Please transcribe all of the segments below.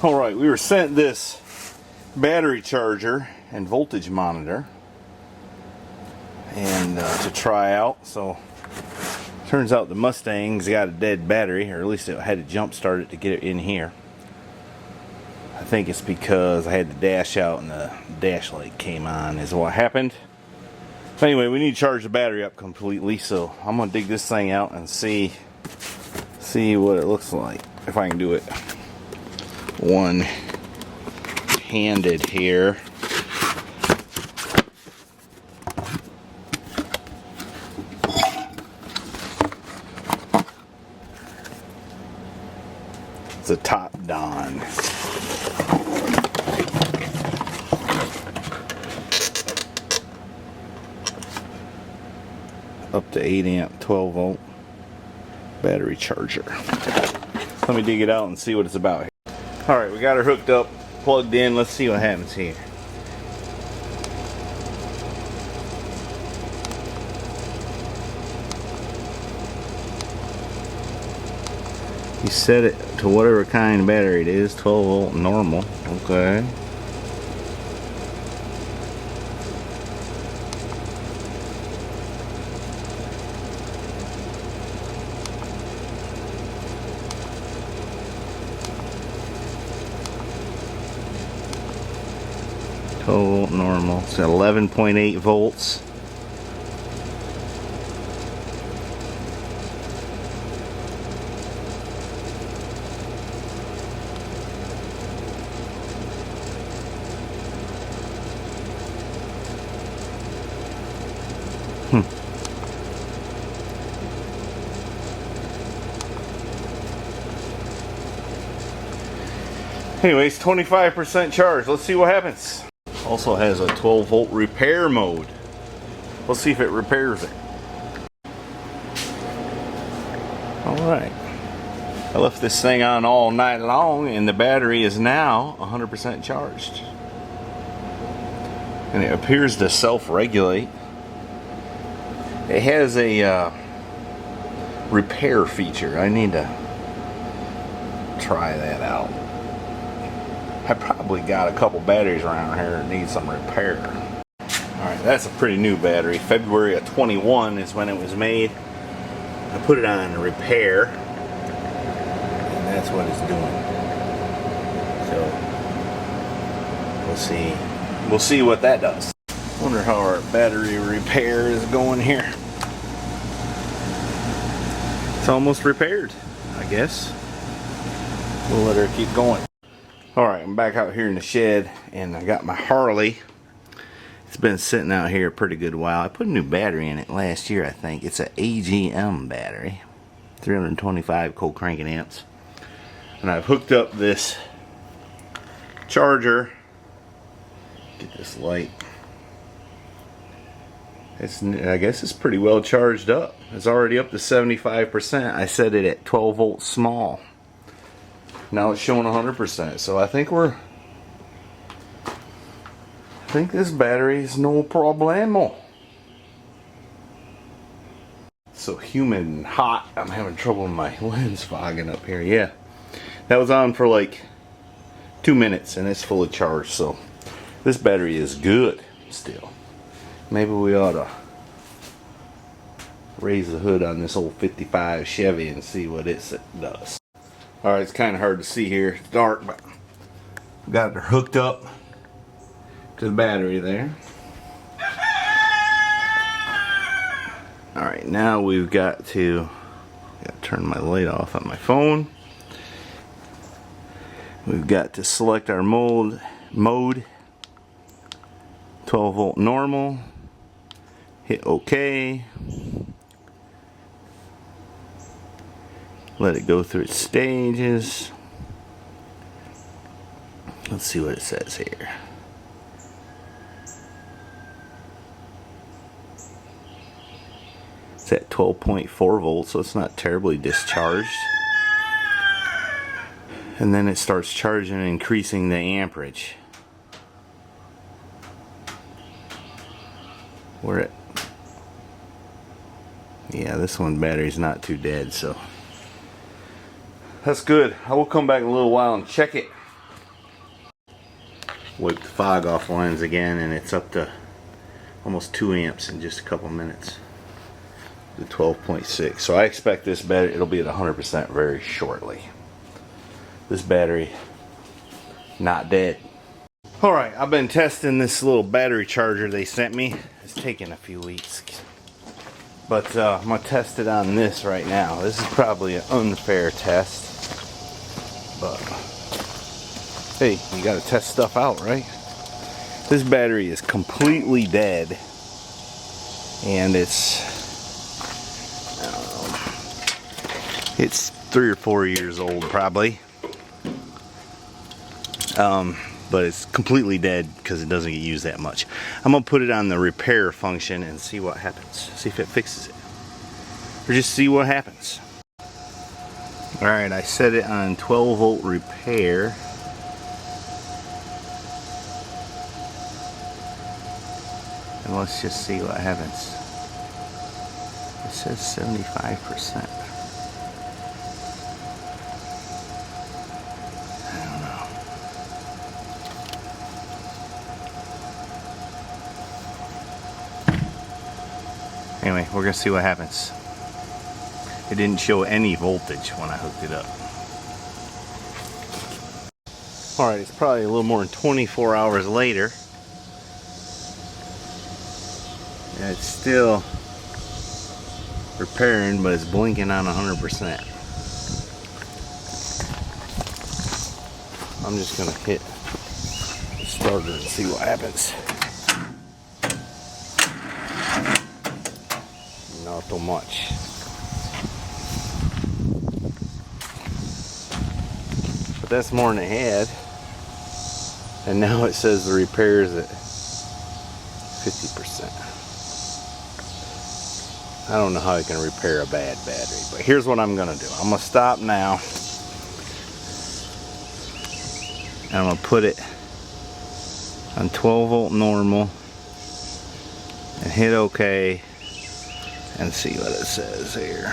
Alright, we were sent this battery charger and voltage monitor and to try out. So turns out the Mustang's got a dead battery, or at least it had to jump start it to get it in here. I think it's because I had the dash out and the dash light came on is what happened. But anyway, we need to charge the battery up completely, so I'm gonna dig this thing out and see what it looks like, if I can do it one-handed here. It's a Top Don. Up to 8 amp, 12 volt battery charger. Let me dig it out and see what it's about here. Alright, we got her hooked up, plugged in. Let's see what happens here. You set it to whatever kind of battery it is, 12 volt normal. Okay. Volt normal. It's at 11.8 volts. Anyways, 25% charge. Let's see what happens. Also has a 12 volt repair mode. Let's see if it repairs it. Alright. I left this thing on all night long and the battery is now 100% charged. And it appears to self-regulate. It has a repair feature. I need to try that out. I probably got a couple batteries around here that need some repair. Alright, that's a pretty new battery. February of 21 is when it was made. I put it on repair, and that's what it's doing. So, we'll see what that does. Wonder how our battery repair is going here. It's almost repaired, I guess. We'll let her keep going. Alright, I'm back out here in the shed and I got my Harley. It's been sitting out here a pretty good while. I put a new battery in it last year, I think. It's an AGM battery, 325 cold cranking amps. And I've hooked up this charger. Get this light. I guess it's pretty well charged up. It's already up to 75%. I set it at 12 volts small. Now it's showing 100%, so I think this battery is no problemo. It's so humid and hot, I'm having trouble with my lens fogging up here. Yeah, that was on for like 2 minutes and it's fully charged, so this battery is good still. Maybe we ought to raise the hood on this old 55 Chevy and see what it does. Alright, it's kind of hard to see here. It's dark, but I've got it hooked up to the battery there. Alright, now we've got to turn my light off on my phone. We've got to select our mode 12 volt normal. Hit OK. Let it go through its stages. Let's see what it says here. It's at 12.4 volts, so it's not terribly discharged. And then it starts charging and increasing the amperage. We're at, yeah, this one battery's not too dead, so that's good. I will come back in a little while and check it. Wipe the fog off the lens again, and it's up to almost 2 amps in just a couple minutes. The 12.6. So I expect this battery, it'll be at 100% very shortly. This battery, not dead. Alright, I've been testing this little battery charger they sent me. It's taken a few weeks. But I'm going to test it on this right now. This is probably an unfair test. But, hey, you got to test stuff out, right? This battery is completely dead. And it's, I don't know, it's 3 or 4 years old probably. But it's completely dead because it doesn't get used that much. I'm going to put it on the repair function and see what happens. See if it fixes it. Or just see what happens. Alright, I set it on 12 volt repair. And let's just see what happens. It says 75%. Anyway, we're going to see what happens. It didn't show any voltage when I hooked it up. Alright, it's probably a little more than 24 hours later. And it's still repairing, but it's blinking on 100%. I'm just going to hit the starter and see what happens. Not too much. But that's more than it had. And now it says the repair is at 50%. I don't know how I can repair a bad battery, but here's what I'm gonna do. I'm gonna stop now. And I'm gonna put it on 12 volt normal and hit OK. And see what it says here.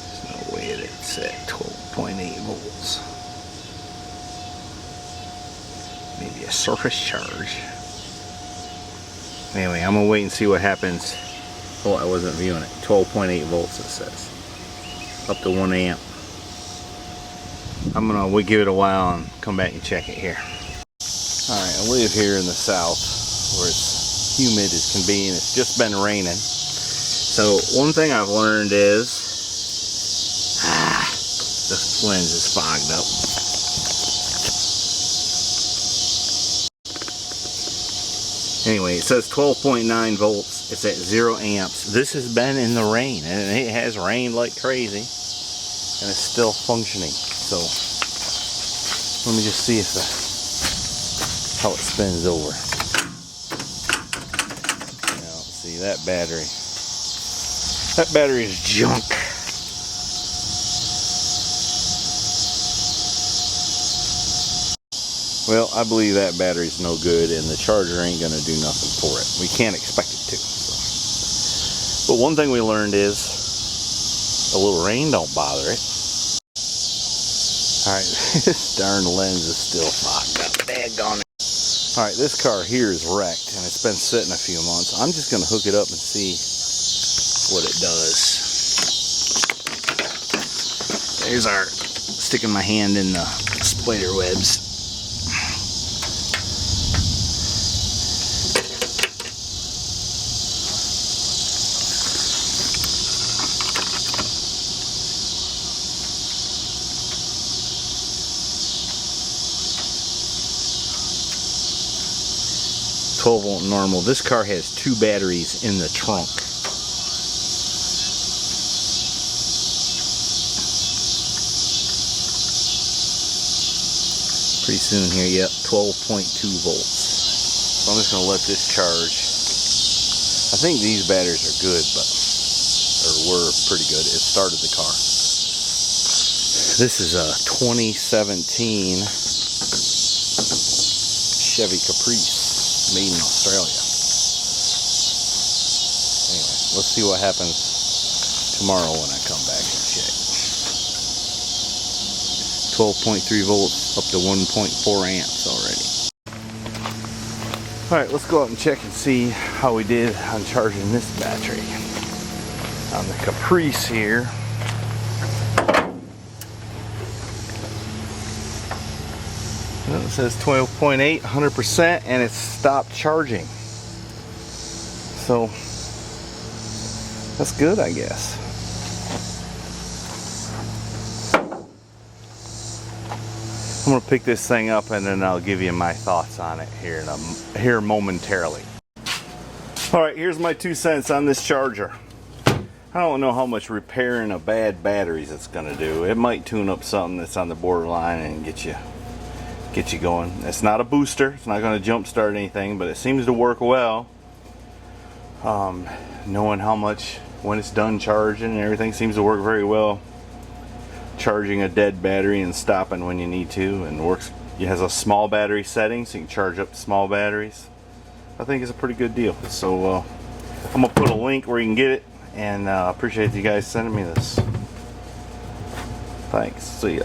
There's no way it's at 12.8 volts. Maybe a surface charge. Anyway, I'm gonna wait and see what happens. Oh, I wasn't viewing it. 12.8 volts it says. Up to 1 amp. We'll give it a while and come back and check it here. Alright, I live here in the south where it's humid as can be and it's just been raining. So one thing I've learned is this lens is fogged up. Anyway, it says 12.9 volts. It's at 0 amps. This has been in the rain, and it has rained like crazy, and it's still functioning. So let me just see if how it spins over. Now, see that battery. That battery is junk. Well, I believe that battery's no good and the charger ain't gonna do nothing for it. We can't expect it to. So. But one thing we learned is a little rain don't bother it. Alright, this darn lens is still fogged up. Daggone it. Alright, this car here is wrecked and it's been sitting a few months. I'm just gonna hook it up and see what it does. There's our sticking my hand in the spider webs. 12 volt normal. This car has 2 batteries in the trunk. Pretty soon here, yep, 12.2 volts. So I'm just going to let this charge. I think these batteries are good, but were pretty good. It started the car. This is a 2017 Chevy Caprice, made in Australia. Anyway, let's see what happens tomorrow when I come back and check. 12.3 volts up to 1.4 amps already. Alright, let's go out and check and see how we did on charging this battery. On the Caprice here. Well, it says 12.8, 100%, and it's stopped charging. So, that's good, I guess. I'm going to pick this thing up and then I'll give you my thoughts on it here momentarily. Alright, here's my 2 cents on this charger. I don't know how much repairing a bad batteries it's going to do. It might tune up something that's on the borderline and get you going. It's not a booster. It's not going to jump start anything, but it seems to work well. Knowing how much when it's done charging and everything seems to work very well. Charging a dead battery and stopping when you need to, and works. It has a small battery setting, so you can charge up small batteries. I think it's a pretty good deal. So I'm gonna put a link where you can get it, and appreciate you guys sending me this. Thanks. See ya.